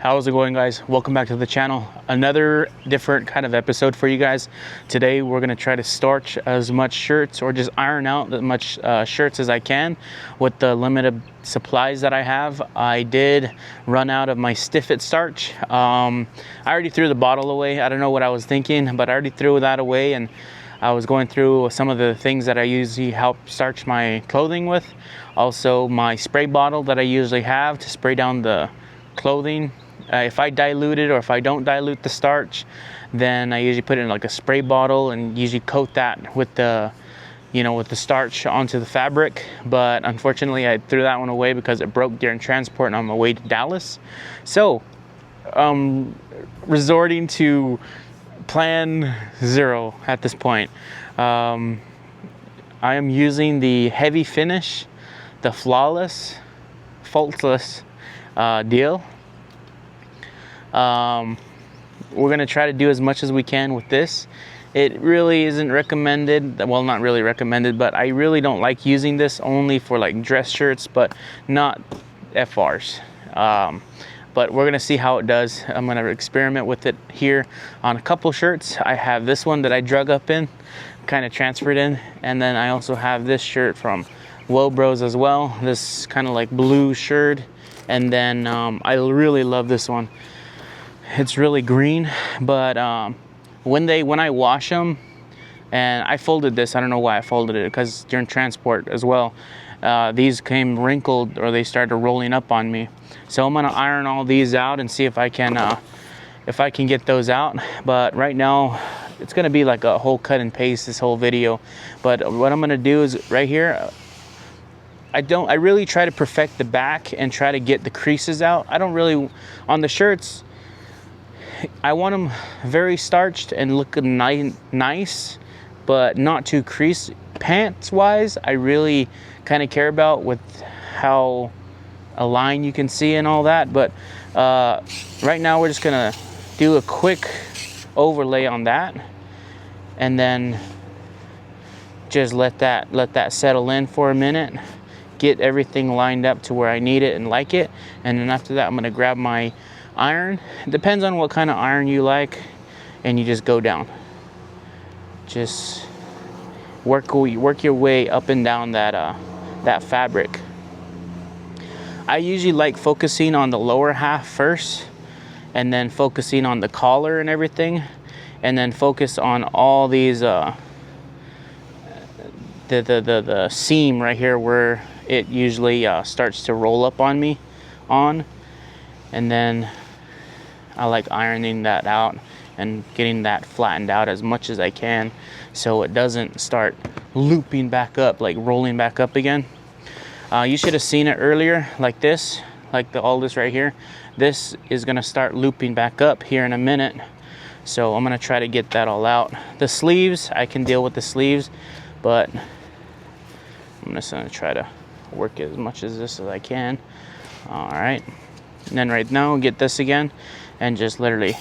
How's it going, guys? Welcome back to the channel. Another different kind of episode for you guys. Today we're going to try to starch as much shirts or just iron out as much shirts as I can with the limited supplies that I have. I did run out of my Stiff-It starch. I already threw the bottle away. I don't know what I was thinking, but I already threw that away, and I was going through some of the things that I usually help starch my clothing with. Also my spray bottle that I usually have to spray down the clothing. If I dilute it or if I don't dilute the starch, then I usually put it in like a spray bottle and usually coat that with the with the starch onto the fabric. But unfortunately I threw that one away because it broke during transport and on my way to Dallas. So resorting to plan zero at this point. I am using the heavy finish, the flawless, faultless deal. We're gonna try to do as much as we can with this. It really isn't recommended, well, not really recommended, but I really don't like using this only for like dress shirts, but not FRs. But we're gonna see how it does. I'm gonna experiment with it here on a couple shirts. I have this one that I drug up in, kind of transferred in, and then I also have this shirt from Bros as well, this kind of like blue shirt. And then I really love this one. It's really green, but when I wash them, and I folded this, I don't know why I folded it, because during transport as well, these came wrinkled, or they started rolling up on me. So I'm gonna iron all these out and see if I can get those out. But right now it's gonna be like a whole cut and paste, this whole video. But what I'm gonna do is right here, I really try to perfect the back and try to get the creases out. I don't really, on the shirts, I want them very starched and looking nice, but not too crease. Pants wise, I really kind of care about with how a line you can see and all that. But right now we're just gonna do a quick overlay on that, and then just let that settle in for a minute. Get everything lined up to where I need it and like it, and then after that I'm gonna grab my iron. It depends on what kind of iron you like, and you just go down. Just work your way up and down that fabric. I usually like focusing on the lower half first, and then focusing on the collar and everything, and then focus on all these the seam right here where it usually starts to roll up on me and then I like ironing that out and getting that flattened out as much as I can so it doesn't start looping back up, like rolling back up again. You should have seen it earlier, like this, like all this right here. This is gonna start looping back up here in a minute, so I'm gonna try to get that all out. The sleeves, I can deal with the sleeves, but I'm just gonna try to work as much as this as I can. All right, and then right now get this again and just literally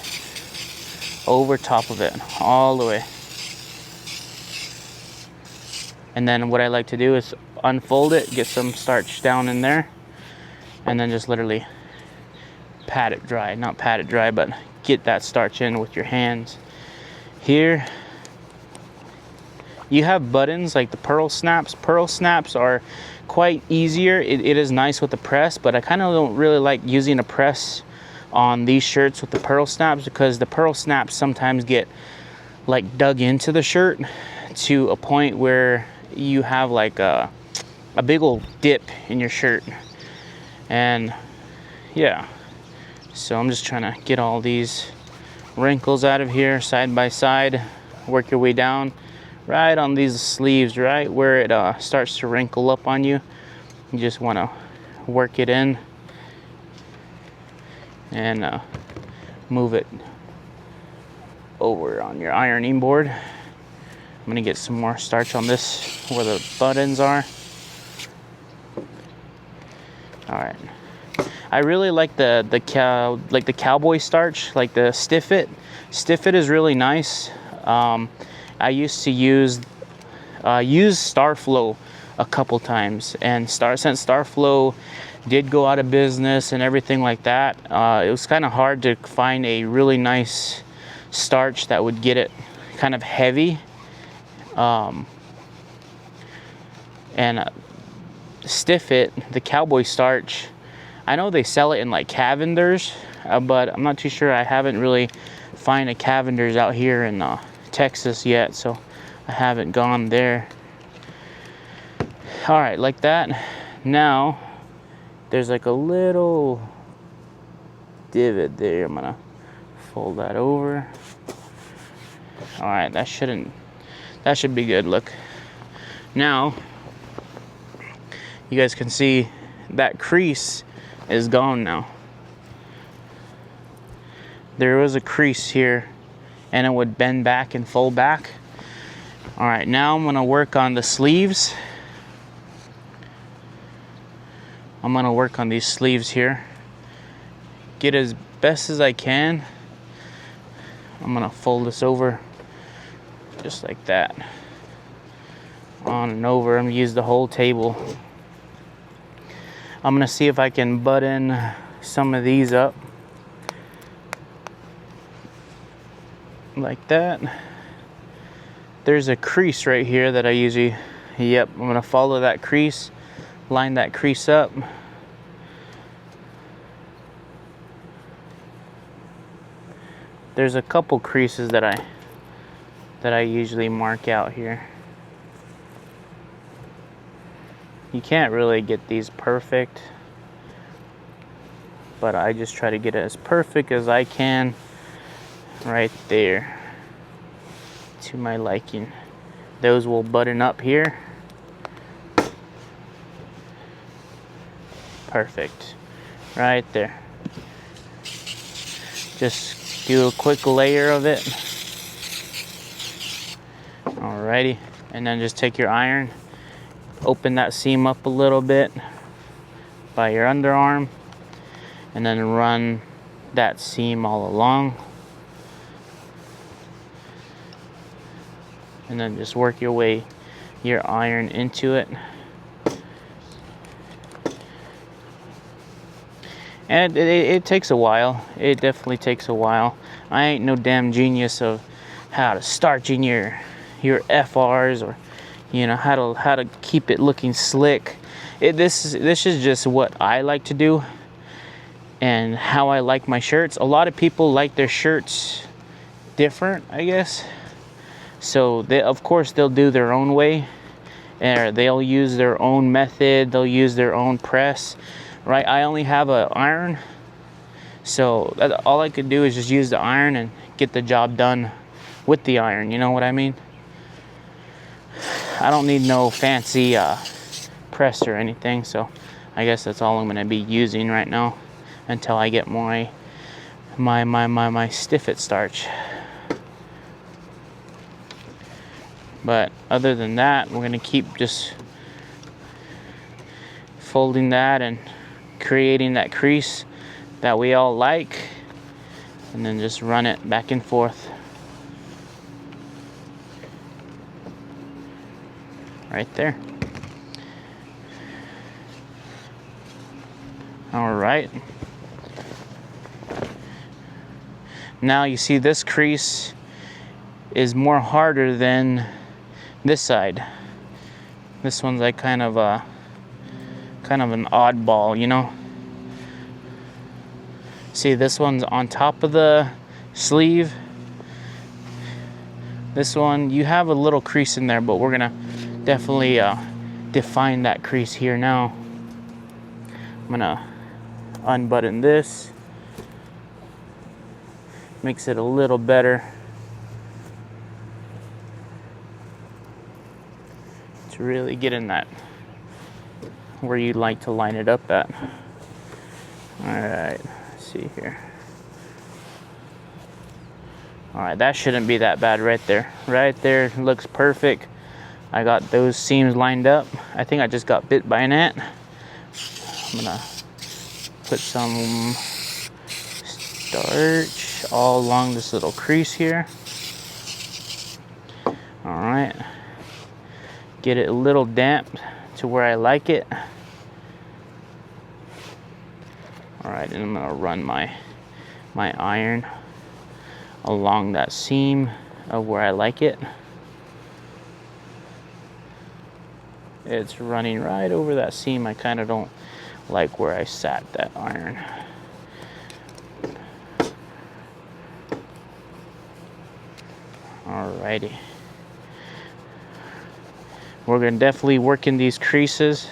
over top of it all the way. And then what I like to do is unfold it, get some starch down in there, and then just literally pat it dry. Not pat it dry, but get that starch in with your hands. Here you have buttons like the pearl snaps. Pearl snaps are quite easier. It is nice with the press, but I kind of don't really like using a press on these shirts with the pearl snaps, because the pearl snaps sometimes get like dug into the shirt to a point where you have like a big old dip in your shirt. And yeah, so I'm just trying to get all these wrinkles out of here side by side. Work your way down right on these sleeves, right where it starts to wrinkle up on you. You just want to work it in and move it over on your ironing board. I'm gonna get some more starch on this where the buttons are. All right, I really like the cowboy starch, like the Stiff-It. Stiff-It is really nice. I used to use Starflow a couple times, and since Starflow did go out of business and everything like that, it was kind of hard to find a really nice starch that would get it kind of heavy. And stiff it, the cowboy starch, I know they sell it in like Cavender's, but I'm not too sure. I haven't really find a Cavender's out here in Texas yet, so I haven't gone there. All right, like that. Now there's like a little divot there. I'm gonna fold that over. All right, that should be good. Look, now you guys can see that crease is gone now. There was a crease here and it would bend back and fold back. All right, now I'm gonna work on the sleeves. I'm gonna work on these sleeves here. Get as best as I can. I'm gonna fold this over just like that. On and over, I'm gonna use the whole table. I'm gonna see if I can butt in some of these up. Like that. There's a crease right here that I usually, yep, I'm gonna follow that crease, line that crease up. There's a couple creases that I usually mark out here. You can't really get these perfect, but I just try to get it as perfect as I can right there to my liking. Those will button up here. Perfect. Right there. Just do a quick layer of it. Alrighty. And then just take your iron, open that seam up a little bit by your underarm, and then run that seam all along. And then just work your iron into it. And it takes a while. It definitely takes a while. I ain't no damn genius of how to starch in your FRs, or you know how to keep it looking slick. This is just what I like to do and how I like my shirts. A lot of people like their shirts different, I guess. So of course they'll do their own way, and they'll use their own method. They'll use their own press. Right? I only have an iron, so all I could do is just use the iron and get the job done with the iron. You know what I mean? I don't need no fancy press or anything, so I guess that's all I'm going to be using right now until I get my stiff it starch. But other than that, we're going to keep just folding that and creating that crease that we all like, and then just run it back and forth right there. All right, now you see this crease is more harder than this side. This one's like kind of an oddball, you know. See, this one's on top of the sleeve. This one, you have a little crease in there, but we're gonna definitely define that crease here now. I'm gonna unbutton this. Makes it a little better to really get in that where you'd like to line it up at. All right, let's see here. All right, that shouldn't be that bad right there. Right there, looks perfect. I got those seams lined up. I think I just got bit by an ant. I'm gonna put some starch all along this little crease here. All right, get it a little damp to where I like it. right, and I'm gonna run my iron along that seam of where I like it. It's running right over that seam. I kind of don't like where I sat that iron. Alrighty. We're gonna definitely work in these creases.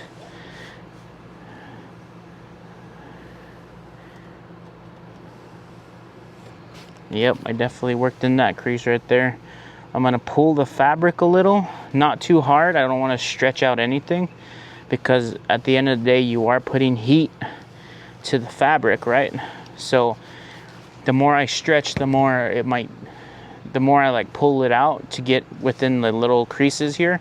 Yep, I definitely worked in that crease right there. I'm gonna pull the fabric a little, not too hard. I don't want to stretch out anything, because at the end of the day you are putting heat to the fabric, right? So the more I stretch, the more I like pull it out to get within the little creases here.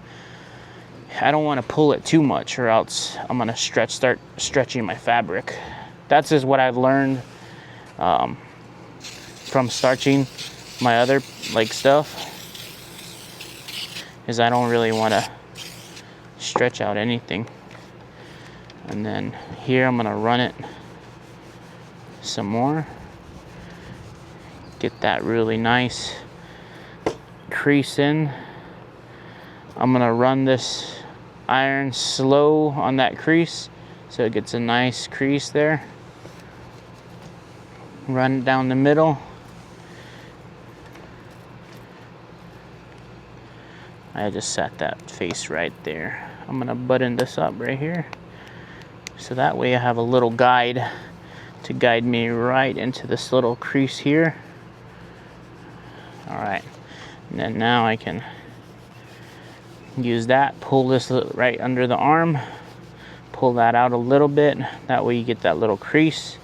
I don't want to pull it too much, or else I'm gonna start stretching my fabric. That's just what I've learned from starching my other like stuff, is I don't really want to stretch out anything. And then here I'm gonna run it some more, get that really nice crease in. I'm gonna run this iron slow on that crease so it gets a nice crease there. Run it down the middle. I just sat that face right there. I'm gonna button this up right here, so that way I have a little guide to guide me right into this little crease here. All right, and then now I can use that, pull this right under the arm, pull that out a little bit, that way you get that little crease,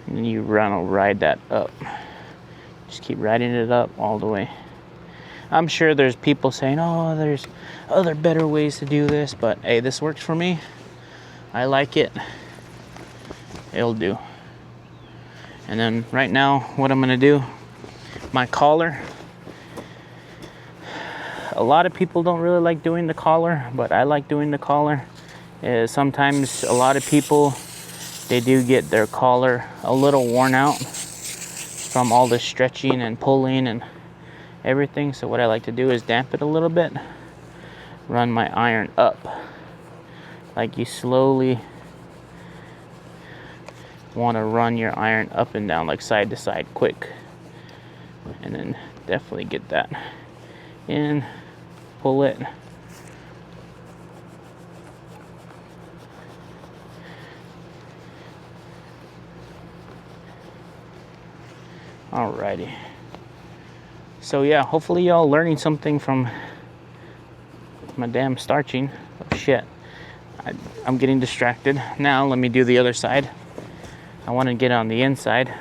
and you ride that up. Just keep riding it up all the way. I'm sure there's people saying, oh, there's other better ways to do this, but hey, this works for me. I like it. It'll do. And then right now, what I'm gonna do, my collar. A lot of people don't really like doing the collar, but I like doing the collar. Sometimes a lot of people, they do get their collar a little worn out from all the stretching and pulling and everything. So what I like to do is damp it a little bit, run my iron up. Like you slowly want to run your iron up and down, like side to side, quick. And then definitely get that in, pull it. Alrighty. So yeah, hopefully y'all learning something from my damn starching. Oh shit, I'm getting distracted. Now let me do the other side. I want to get on the inside.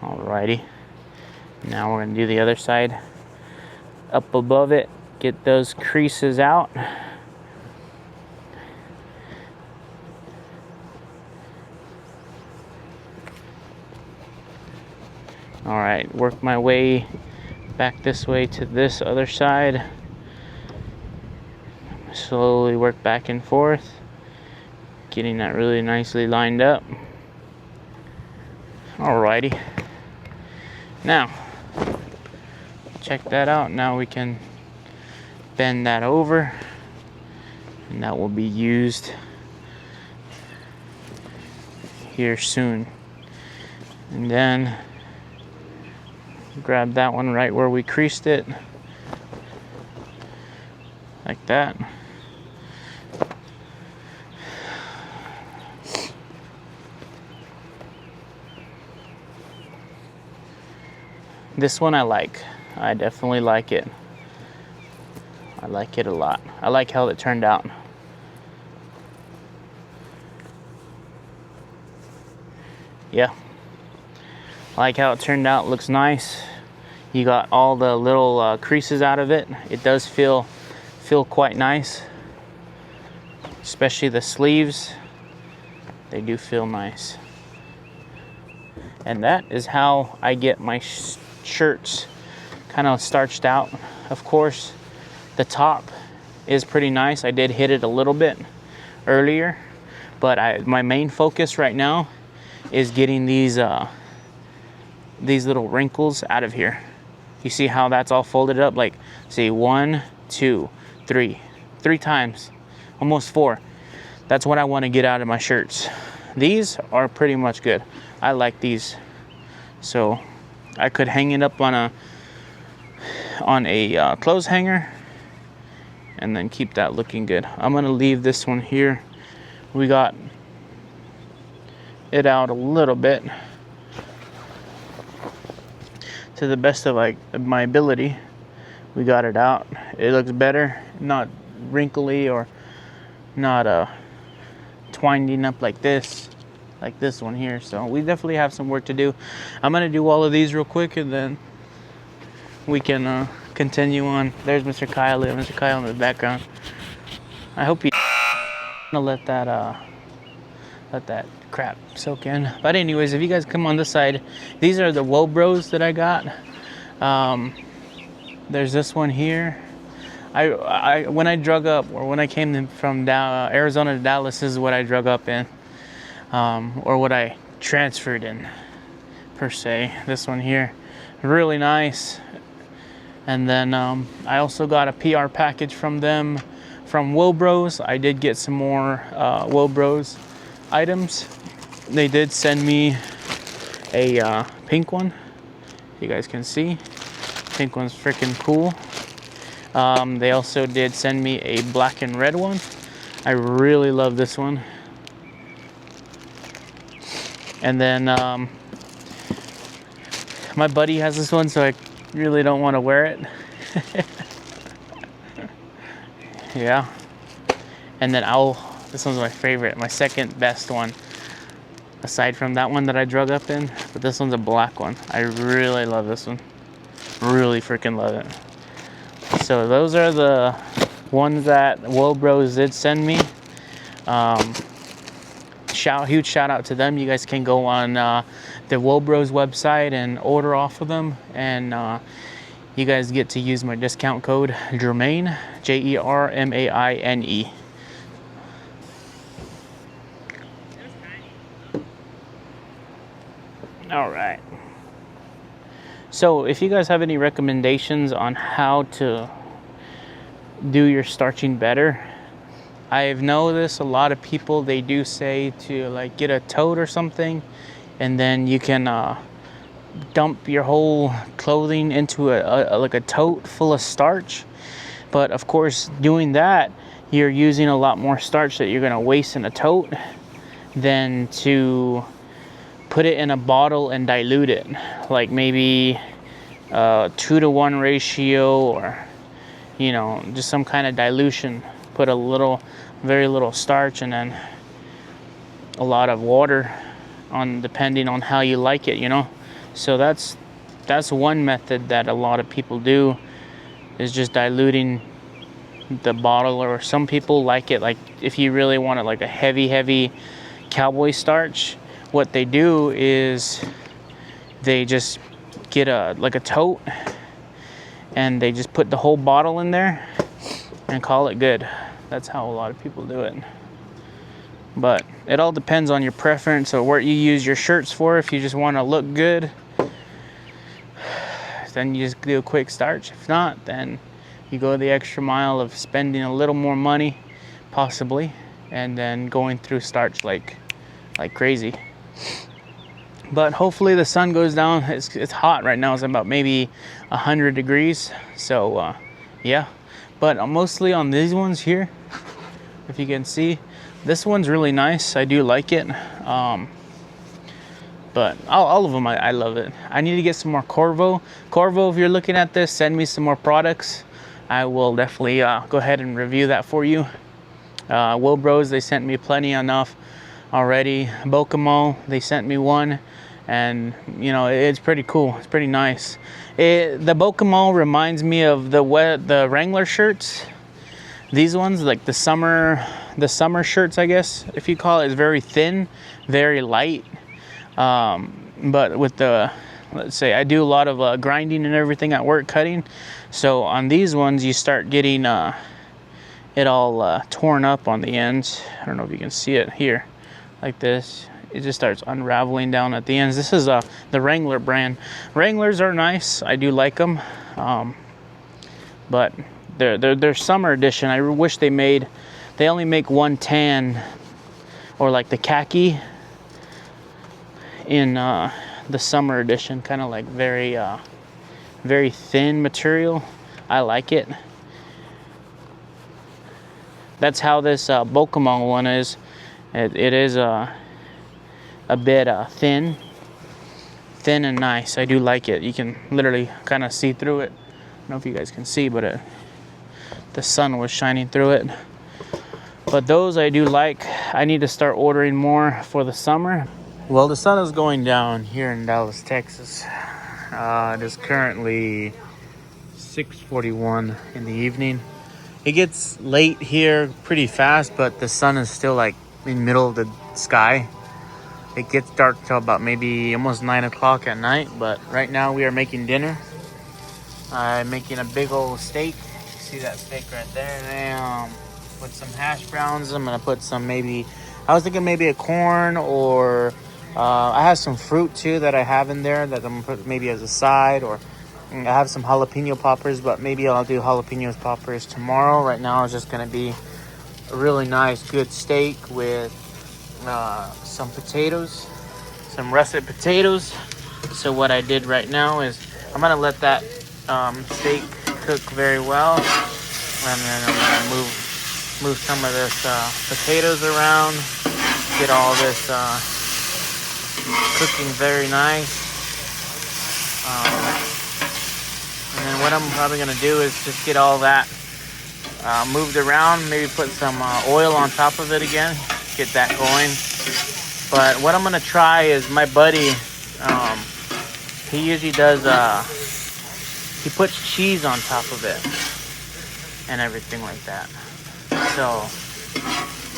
Alrighty. Now we're going to do the other side. Up above it, get those creases out. Alright, work my way back this way to this other side. Slowly work back and forth, getting that really nicely lined up. Alrighty. Now, check that out. Now we can bend that over, and that will be used here soon. And then grab that one right where we creased it, like that. This one I like. I definitely like it. I like it a lot. I like how it turned out. Yeah. I like how it turned out. Looks nice. You got all the little creases out of it. It does feel quite nice. Especially the sleeves. They do feel nice. And that is how I get my shirts kind of starched out. Of course, the top is pretty nice. I did hit it a little bit earlier, but my main focus right now is getting these little wrinkles out of here. You see how that's all folded up? Like, see, 1, 2, 3 times, almost 4. That's what I want to get out of my shirts. These are pretty much good. I like these, so I could hang it up on a clothes hanger and then keep that looking good. I'm gonna leave this one here. We got it out a little bit to the best of my ability. We got it out. It looks better, not wrinkly or not twinding up like this one here. So we definitely have some work to do. I'm gonna do all of these real quick and then we can continue on. There's Mr. Kyle in the background. I hope you gonna let that crap soak in. But anyways, if you guys come on this side, these are the Wobros that I got. There's this one here. When I drug up, or when I came from Arizona to Dallas, this is what I drug up in, or what I transferred in, per se. This one here, really nice. And then I also got a PR package from them, from Wobros. I did get some more Wobros items. They did send me a pink one. You guys can see, pink one's freaking cool. They also did send me a black and red one. I really love this one. And then my buddy has this one, so I really don't want to wear it. Yeah. And then this one's my favorite, my second best one, aside from that one that I drug up in. But this one's a black one. I really love this one. Really freaking love it. So those are the ones that Wobros did send me. Huge shout out to them. You guys can go on the Wobros website and order off of them, and you guys get to use my discount code Jermaine, Jermaine. All right. So if you guys have any recommendations on how to do your starching better, I've noticed a lot of people, they do say to like get a tote or something, and then you can dump your whole clothing into a tote full of starch. But of course, doing that, you're using a lot more starch that you're gonna waste in a tote than to put it in a bottle and dilute it, like maybe 2-to-1 ratio, or just some kind of dilution. Put very little starch and then a lot of water, depending on how you like it, So that's one method that a lot of people do, is just diluting the bottle. Or some people like it, like if you really want it like a heavy cowboy starch, what they do is they just get a tote and they just put the whole bottle in there and call it good. That's how a lot of people do it. But it all depends on your preference or what you use your shirts for. If you just want to look good, then you just do a quick starch. If not, then you go the extra mile of spending a little more money, possibly, and then going through starch like crazy. But hopefully the sun goes down. It's hot right now. It's about maybe 100 degrees. So yeah. But mostly on these ones here, if you can see, this one's really nice. I do like it. But all of them, I love it. I need to get some more Corvo. Corvo, if you're looking at this, send me some more products. I will definitely go ahead and review that for you. Wobros, they sent me plenty enough already. Bokomo, they sent me one. And it's pretty cool. It's pretty nice. The Bokomo reminds me of the Wrangler shirts. These ones, like the summer shirts, I guess, if you call it, is very thin, very light. But with the let's say I do a lot of grinding and everything at work, cutting. So on these ones, you start getting it all torn up on the ends. I don't know if you can see it here, like this. It just starts unraveling down at the ends. This is the Wrangler brand. Wranglers are nice. I do like them, but they're summer edition. I wish they only make one tan, or like the khaki in the summer edition, kind of like very very thin material. I like it. That's how this Bokomo one is. It is a bit thin and nice. I do like it. You can literally kind of see through it. I don't know if you guys can see, but the sun was shining through it. But those I do like. I need to start ordering more for the summer. Well, the sun is going down here in Dallas, Texas. It is currently 6:41 in the evening. It gets late here pretty fast, but the sun is still like in the middle of the sky. It gets dark till about maybe almost 9 o'clock at night, but right now we are making dinner. I'm making a big old steak. You see that steak right there? And put some hash browns. I'm gonna put some I was thinking maybe a corn, or I have some fruit too that I have in there that I'm gonna put maybe as a side, or I have some jalapeno poppers, but maybe I'll do jalapeno poppers tomorrow. Right now it's just gonna be a really nice, good steak with some potatoes, some russet potatoes. So what I did right now is I'm gonna let that steak cook very well, and then I'm gonna move some of this potatoes around, get all this cooking very nice. And then what I'm probably gonna do is just get all that moved around, maybe put some oil on top of it again, get that going. But what I'm gonna try is my buddy, he usually does he puts cheese on top of it and everything like that. So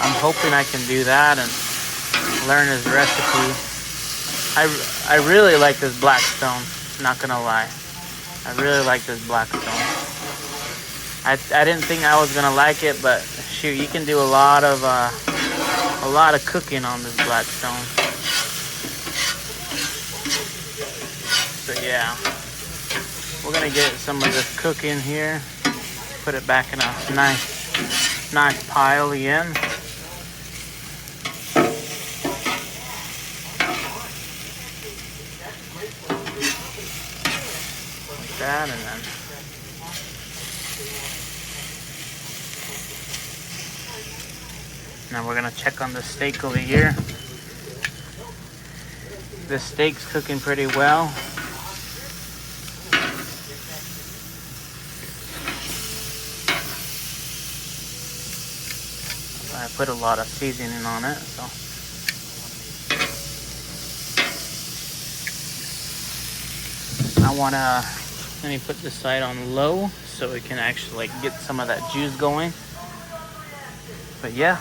I'm hoping I can do that and learn his recipe. I really like this Blackstone, not gonna lie. I really like this Blackstone. I didn't think I was gonna like it, but shoot, you can do a lot of cooking on this Blackstone. So yeah, we're gonna get some of this cooking here, put it back in a nice pile again. Like that, and then now we're gonna check on the steak over here. This steak's cooking pretty well. I put a lot of seasoning on it, so. Let me put this side on low so it can actually like get some of that juice going. But yeah.